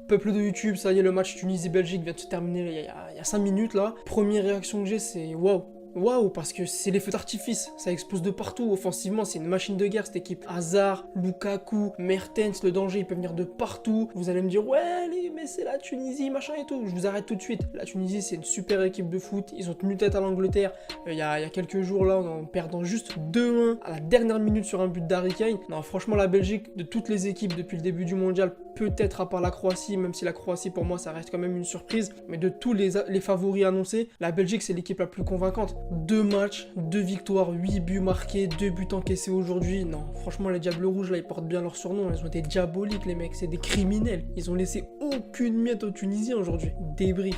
Peuple de YouTube, ça y est, le match Tunisie-Belgique vient de se terminer il y a 5 minutes là. Première réaction que j'ai, c'est waouh. Waouh, parce que c'est les feux d'artifice, ça explose de partout. Offensivement, c'est une machine de guerre cette équipe. Hazard, Lukaku, Mertens, le danger, il peut venir de partout. Vous allez me dire, ouais, mais c'est la Tunisie, machin et tout. Je vous arrête tout de suite. La Tunisie, c'est une super équipe de foot. Ils ont tenu tête à l'Angleterre il y a quelques jours là, en perdant juste 2-1 à la dernière minute sur un but d'Harry Kane. Non, franchement, la Belgique, de toutes les équipes depuis le début du mondial, peut-être à part la Croatie, même si la Croatie pour moi ça reste quand même une surprise, mais de tous les favoris annoncés, la Belgique c'est l'équipe la plus convaincante. 2 matchs, 2 victoires, 8 buts marqués, 2 buts encaissés aujourd'hui. Non, franchement les Diables Rouges là ils portent bien leur surnom, ils ont été diaboliques les mecs, c'est des criminels. Ils ont laissé aucune miette aux Tunisiens aujourd'hui. Débrief.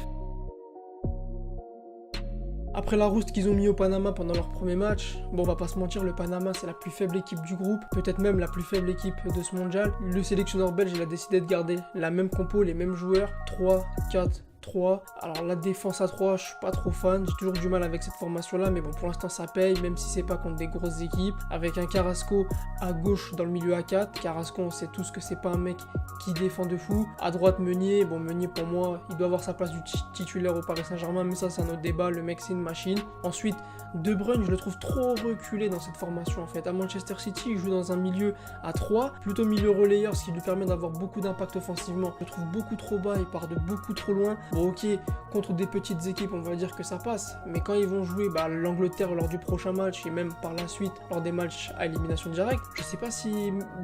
Après la rouste qu'ils ont mis au Panama pendant leur premier match, bon on va pas se mentir, le Panama c'est la plus faible équipe du groupe, peut-être même la plus faible équipe de ce mondial. Le sélectionneur belge il a décidé de garder la même compo, les mêmes joueurs, 3, 4, 3. Alors la défense à 3, je suis pas trop fan, j'ai toujours du mal avec cette formation là, mais bon pour l'instant ça paye, même si c'est pas contre des grosses équipes. Avec un Carrasco à gauche dans le milieu à 4, Carrasco on sait tous que c'est pas un mec qui défend de fou. À droite Meunier, bon Meunier pour moi il doit avoir sa place du titulaire au Paris Saint-Germain, mais ça c'est un autre débat, le mec c'est une machine. Ensuite De Bruyne je le trouve trop reculé dans cette formation en fait. À Manchester City il joue dans un milieu à 3, plutôt milieu relayeur, ce qui lui permet d'avoir beaucoup d'impact offensivement. Je le trouve beaucoup trop bas, il part de beaucoup trop loin. Bon ok, contre des petites équipes on va dire que ça passe, mais quand ils vont jouer l'Angleterre lors du prochain match et même par la suite lors des matchs à élimination directe, je sais pas si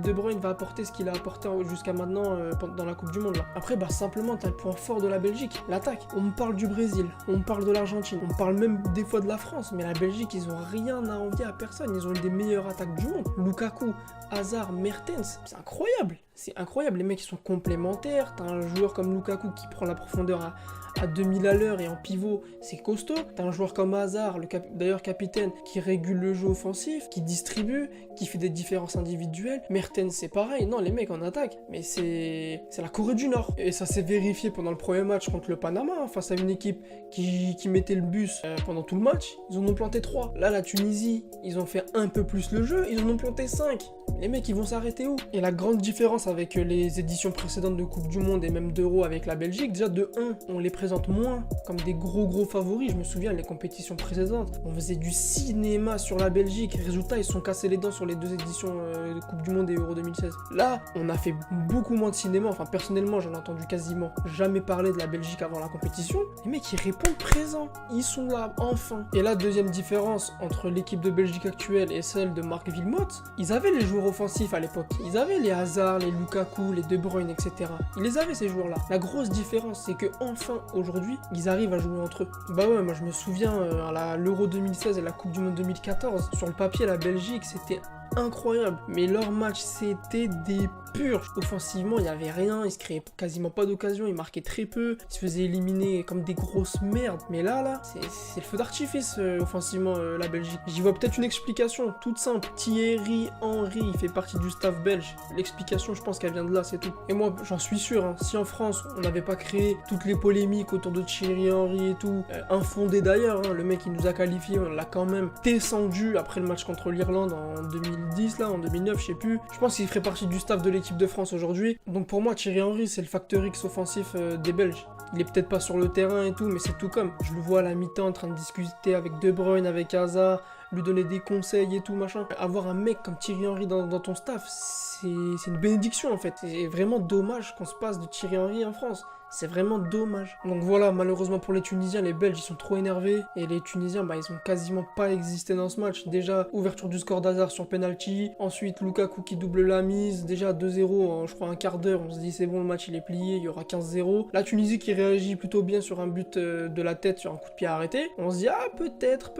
De Bruyne va apporter ce qu'il a apporté jusqu'à maintenant dans la Coupe du Monde là. Après simplement t'as le point fort de la Belgique, l'attaque. On me parle du Brésil, on me parle de l'Argentine, on me parle même des fois de la France, mais la Belgique ils ont rien à envier à personne, ils ont une des meilleures attaques du monde. Lukaku, Hazard, Mertens, c'est incroyable. C'est incroyable, les mecs ils sont complémentaires, t'as un joueur comme Lukaku qui prend la profondeur à 2000 à l'heure et en pivot, c'est costaud. T'as un joueur comme Hazard, d'ailleurs capitaine, qui régule le jeu offensif, qui distribue, qui fait des différences individuelles. Mertens c'est pareil, non les mecs en attaque, mais c'est la Corée du Nord. Et ça s'est vérifié pendant le premier match contre le Panama, hein, face à une équipe qui mettait le bus pendant tout le match. Ils en ont planté 3. Là la Tunisie, ils ont fait un peu plus le jeu, ils en ont planté 5. Les mecs ils vont s'arrêter où? Et la grande différence avec les éditions précédentes de Coupe du Monde et même d'Euro avec la Belgique, déjà de 1, on les présente moins comme des gros favoris. Je me souviens les compétitions précédentes, on faisait du cinéma sur la Belgique. Résultat, ils se sont cassés les dents sur les 2 éditions de Coupe du Monde et Euro 2016. Là, on a fait beaucoup moins de cinéma. Enfin, personnellement, j'en ai entendu quasiment jamais parler de la Belgique avant la compétition. Les mecs, ils répondent présent. Ils sont là, enfin. Et la deuxième différence entre l'équipe de Belgique actuelle et celle de Marc Wilmots, ils avaient les joueurs offensifs à l'époque. Ils avaient les Hazard, les Lukaku, les De Bruyne, etc. Ils les avaient ces joueurs-là. La grosse différence, c'est que enfin aujourd'hui, ils arrivent à jouer entre eux. Bah ouais, moi je me souviens à l'Euro 2016 et la Coupe du Monde 2014, sur le papier la Belgique c'était incroyable, mais leur match c'était des purges. Offensivement il n'y avait rien, ils se créaient quasiment pas d'occasion, ils marquaient très peu, ils se faisaient éliminer comme des grosses merdes. Mais là c'est le feu d'artifice offensivement la Belgique. J'y vois peut-être une explication toute simple. Thierry Henry il fait partie du staff belge, l'explication je pense qu'elle vient de là, c'est tout. Et moi j'en suis sûr, hein, si en France on n'avait pas créé toutes les polémiques autour de Thierry Henry et tout, infondées d'ailleurs, hein, le mec il nous a qualifié, on l'a quand même descendu après le match contre l'Irlande en 2010 là, en 2009 je sais plus. Je pense qu'il ferait partie du staff de l'équipe de France aujourd'hui. Donc pour moi Thierry Henry c'est le facteur X offensif des Belges. Il est peut-être pas sur le terrain et tout, mais c'est tout comme. Je le vois à la mi-temps en train de discuter avec De Bruyne, avec Hazard, lui donner des conseils et tout machin. Avoir un mec comme Thierry Henry dans ton staff, c'est une bénédiction en fait. C'est vraiment dommage qu'on se passe de Thierry Henry en France. C'est vraiment dommage. Donc voilà, malheureusement pour les Tunisiens, les Belges ils sont trop énervés. Et les Tunisiens, ils ont quasiment pas existé dans ce match. Déjà, ouverture du score d'Hazard sur penalty. Ensuite, Lukaku qui double la mise. Déjà 2-0 en je crois un quart d'heure. On se dit c'est bon, le match il est plié, il y aura 15-0. La Tunisie qui réagit plutôt bien sur un but de la tête, sur un coup de pied arrêté. On se dit ah peut-être.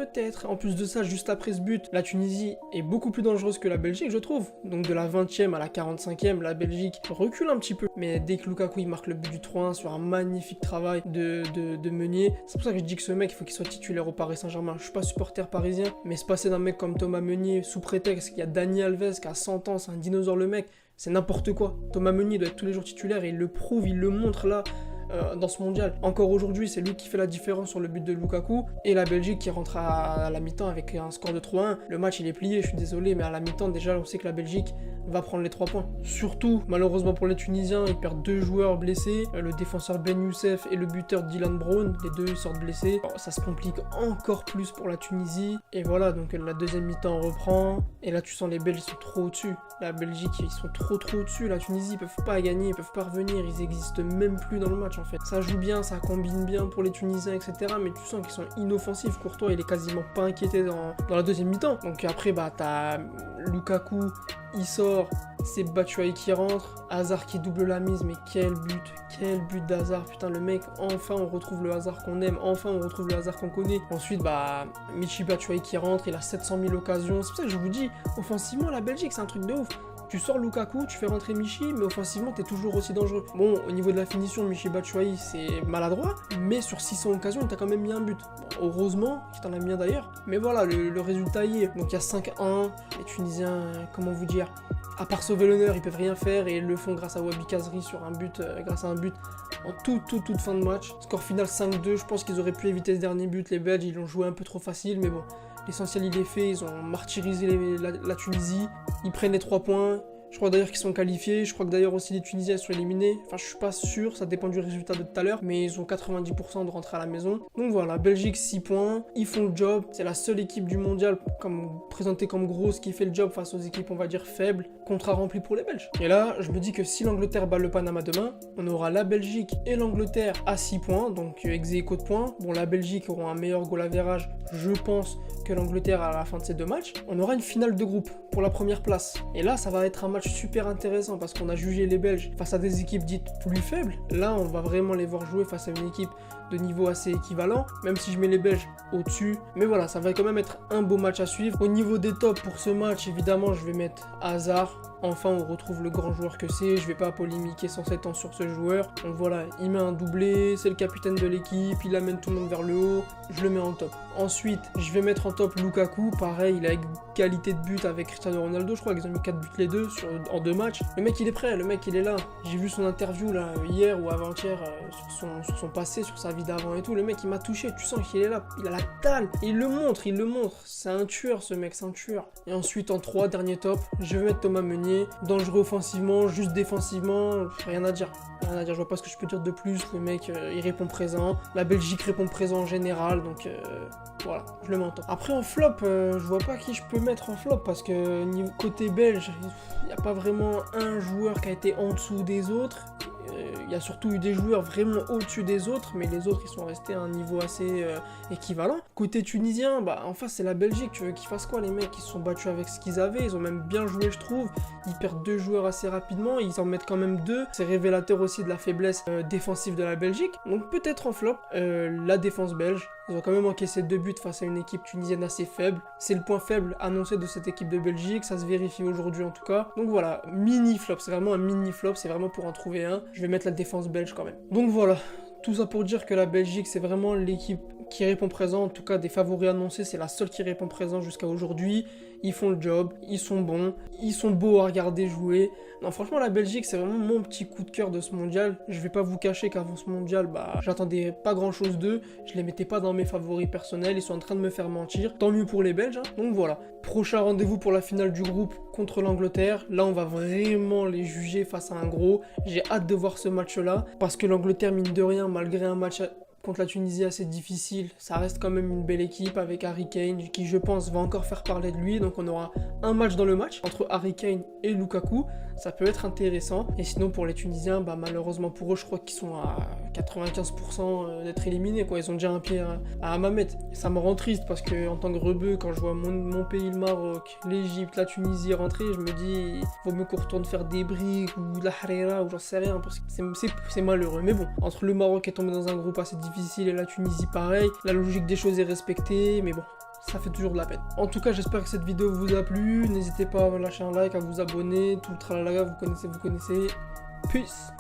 En plus de ça, juste après ce but, la Tunisie est beaucoup plus dangereuse que la Belgique je trouve. Donc de la 20e à la 45e, la Belgique recule un petit peu. Mais dès que Lukaku il marque le but du 3-1 sur un magnifique travail de Meunier. C'est pour ça que je dis que ce mec, il faut qu'il soit titulaire au Paris Saint-Germain. Je suis pas supporter parisien, mais se passer d'un mec comme Thomas Meunier sous prétexte qu'il y a Dani Alves qui a 100 ans, c'est un dinosaure le mec, c'est n'importe quoi. Thomas Meunier doit être tous les jours titulaire et il le prouve, il le montre là. Dans ce mondial. Encore aujourd'hui, c'est lui qui fait la différence sur le but de Lukaku et la Belgique qui rentre à la mi-temps avec un score de 3-1. Le match il est plié, je suis désolé, mais à la mi-temps déjà on sait que la Belgique va prendre les 3 points. Surtout, malheureusement pour les Tunisiens, ils perdent 2 joueurs blessés, le défenseur Ben Youssef et le buteur Dylan Brown, les deux sortent blessés. Alors, ça se complique encore plus pour la Tunisie. Et voilà, donc la deuxième mi-temps reprend. Et là, tu sens les Belges, ils sont trop au-dessus. La Belgique, ils sont trop au-dessus. La Tunisie, ils peuvent pas gagner, ils peuvent pas revenir. Ils existent même plus dans le match, en fait. Ça joue bien, ça combine bien pour les Tunisiens, etc. Mais tu sens qu'ils sont inoffensifs. Courtois, il est quasiment pas inquiété dans la deuxième mi-temps. Donc après, bah, t'as Lukaku, il sort, c'est Batshuayi qui rentre, Hazard qui double la mise, mais quel but d'Hazard, putain le mec, enfin on retrouve le Hazard qu'on aime, enfin on retrouve le Hazard qu'on connaît. Ensuite bah Michy Batshuayi qui rentre, il a 700 000 occasions, c'est pour ça que je vous dis, offensivement la Belgique c'est un truc de ouf. Tu sors Lukaku, tu fais rentrer Michy, mais offensivement, t'es toujours aussi dangereux. Bon, au niveau de la finition, Michy Batshuayi, c'est maladroit, mais sur 600 occasions, il t'a quand même mis un but. Bon, heureusement qu'il t'en a mis un d'ailleurs, mais voilà, le résultat y est. Donc il y a 5-1, les Tunisiens, comment vous dire, à part sauver l'honneur, ils peuvent rien faire, et ils le font grâce à Wabi Kazri sur un but, grâce à un but en toute fin de match. Score final 5-2, je pense qu'ils auraient pu éviter ce dernier but, les Belges, ils l'ont joué un peu trop facile, mais bon. L'essentiel il est fait, ils ont martyrisé la Tunisie, ils prennent les 3 points, je crois d'ailleurs qu'ils sont qualifiés, je crois que d'ailleurs aussi les Tunisiens sont éliminés, enfin je suis pas sûr, ça dépend du résultat de tout à l'heure, mais ils ont 90% de rentrer à la maison. Donc voilà, Belgique 6 points, ils font le job, c'est la seule équipe du mondial présentée comme grosse qui fait le job face aux équipes on va dire faibles, contrat rempli pour les Belges. Et là, je me dis que si l'Angleterre bat le Panama demain, on aura la Belgique et l'Angleterre à 6 points, donc ex-aequo de points. Bon, la Belgique aura un meilleur goal average, je pense, que l'Angleterre à la fin de ces 2 matchs. On aura une finale de groupe pour la première place. Et là, ça va être un match super intéressant parce qu'on a jugé les Belges face à des équipes dites plus faibles. Là, on va vraiment les voir jouer face à une équipe de niveau assez équivalent, même si je mets les Belges au-dessus. Mais voilà, ça va quand même être un beau match à suivre. Au niveau des tops pour ce match, évidemment, je vais mettre Hazard. Enfin, on retrouve le grand joueur que c'est. Je vais pas polémiquer 107 ans sur ce joueur. Donc voilà, il met un doublé, c'est le capitaine de l'équipe, il amène tout le monde vers le haut. Je le mets en top. Ensuite, je vais mettre en top Lukaku. Pareil, il a égalité de but avec Cristiano Ronaldo. Je crois qu'ils ont mis 4 buts les deux en 2 matchs. Le mec, il est prêt, le mec, il est là. J'ai vu son interview là hier ou avant-hier sur son passé, sur sa vie d'avant et tout. Le mec, il m'a touché. Tu sens qu'il est là. Il a la dalle. Et il le montre. C'est un tueur, ce mec, c'est un tueur. Et ensuite, en 3, dernier top, je vais mettre Thomas Meunier. Dangereux offensivement, juste défensivement, rien à dire. Je vois pas ce que je peux dire de plus. Le mec, il répond présent. La Belgique répond présent en général, donc voilà, je le mets en top. Après, en flop, je vois pas qui je peux mettre en flop parce que niveau côté belge, il n'y a pas vraiment un joueur qui a été en dessous des autres. Il y a surtout eu des joueurs vraiment au-dessus des autres, mais les autres ils sont restés à un niveau assez équivalent. Côté tunisien, bah en face c'est la Belgique, tu veux qu'ils fassent quoi les mecs? Ils se sont battus avec ce qu'ils avaient, ils ont même bien joué je trouve. Ils perdent 2 joueurs assez rapidement, ils en mettent quand même 2. C'est révélateur aussi de la faiblesse défensive de la Belgique. Donc peut-être en flop, la défense belge. Ils ont quand même encaissé 2 buts face à une équipe tunisienne assez faible. C'est le point faible annoncé de cette équipe de Belgique, ça se vérifie aujourd'hui en tout cas. Donc voilà, mini flop, c'est vraiment un mini flop, c'est vraiment pour en trouver un. Je vais mettre la défense belge quand même. Donc voilà, tout ça pour dire que la Belgique c'est vraiment l'équipe qui répond présent, en tout cas des favoris annoncés, c'est la seule qui répond présent jusqu'à aujourd'hui. Ils font le job, ils sont bons, ils sont beaux à regarder jouer. Non franchement la Belgique c'est vraiment mon petit coup de cœur de ce mondial. Je vais pas vous cacher qu'avant ce mondial, bah j'attendais pas grand chose d'eux, je les mettais pas dans mes favoris personnels, ils sont en train de me faire mentir. Tant mieux pour les Belges, hein. Donc voilà. Prochain rendez-vous pour la finale du groupe contre l'Angleterre. Là on va vraiment les juger face à un gros. J'ai hâte de voir ce match là, parce que l'Angleterre mine de rien, malgré un match contre la Tunisie assez difficile, ça reste quand même une belle équipe avec Harry Kane qui je pense va encore faire parler de lui, donc on aura un match dans le match entre Harry Kane et Lukaku, ça peut être intéressant. Et sinon pour les Tunisiens, bah malheureusement pour eux je crois qu'ils sont à 95% d'être éliminés quoi, ils ont déjà un pied à Hammamet. Ça me rend triste parce que en tant que rebeu, quand je vois mon pays le Maroc, l'Égypte, la Tunisie rentrer, je me dis vaut mieux qu'on retourne faire des briques ou de la harira ou j'en sais rien, parce que c'est malheureux. Mais bon, entre le Maroc est tombé dans un groupe assez difficile et la Tunisie pareil, la logique des choses est respectée, mais bon, ça fait toujours de la peine. En tout cas, j'espère que cette vidéo vous a plu. N'hésitez pas à lâcher un like, à vous abonner, tout le tralala, vous connaissez. Peace.